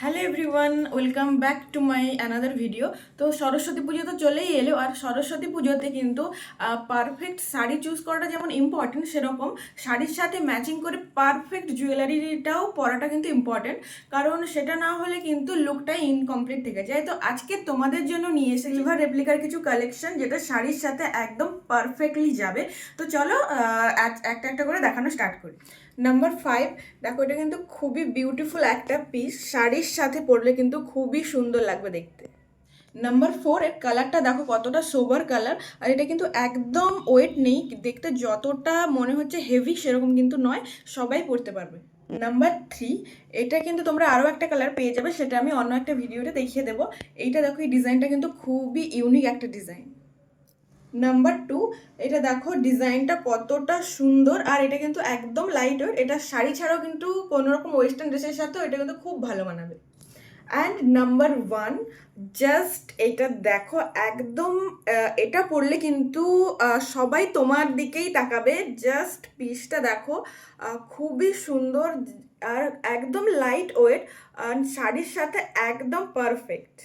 Hello everyone, welcome back to my another video. তো সরস্বতী পুজো তো চলেই এলো, আর সরস্বতী পুজোতে কিন্তু পারফেক্ট শাড়ি চুজ করাটা যেমন ইম্পর্টেন্ট, সেরকম শাড়ির সাথে ম্যাচিং করে পারফেক্ট জুয়েলারিটাও পরাটা কিন্তু ইম্পর্টেন্ট, কারণ সেটা না হলে কিন্তু লুকটাই ইনকমপ্লিট থেকে যায়। তো আজকে তোমাদের জন্য নিয়ে এসে সিলভার রেপ্লিকার কিছু কালেকশন, যেটা শাড়ির সাথে একদম পারফেক্টলি যাবে। তো চলো একটা একটা করে দেখানো স্টার্ট করি। নাম্বার 5, দেখো এটা কিন্তু খুবই বিউটিফুল একটা পিস, শাড়ির সাথে পরলে কিন্তু খুবই সুন্দর লাগবে দেখতে। নাম্বার 4, এর কালারটা দেখো কতটা সোবার কালার, আর এটা কিন্তু একদম ওয়েট নেই, দেখতে যতটা মনে হচ্ছে হেভি সেরকম কিন্তু নয়, সবাই পরতে পারবে। নাম্বার 3, এটা কিন্তু তোমরা আরও একটা কালার পেয়ে যাবে, সেটা আমি অন্য একটা ভিডিওতে দেখিয়ে দেবো। এইটা দেখো, এই ডিজাইনটা কিন্তু খুবই ইউনিক একটা ডিজাইন। নাম্বার 2, এটা দেখো ডিজাইনটা কতটা সুন্দর, আর এটা কিন্তু একদম লাইট ওয়েট, এটা শাড়ি ছাড়াও কিন্তু কোনো রকম ওয়েস্টার্ন ড্রেসের সাথেও এটা কিন্তু খুব ভালো মানাবে। অ্যান্ড নাম্বার 1, জাস্ট এটা দেখো একদম, এটা পরলে কিন্তু সবাই তোমার দিকেই তাকাবে। জাস্ট পিসটা দেখো, খুবই সুন্দর, আর একদম লাইট ওয়েট, আর শাড়ির সাথে একদম পারফেক্ট।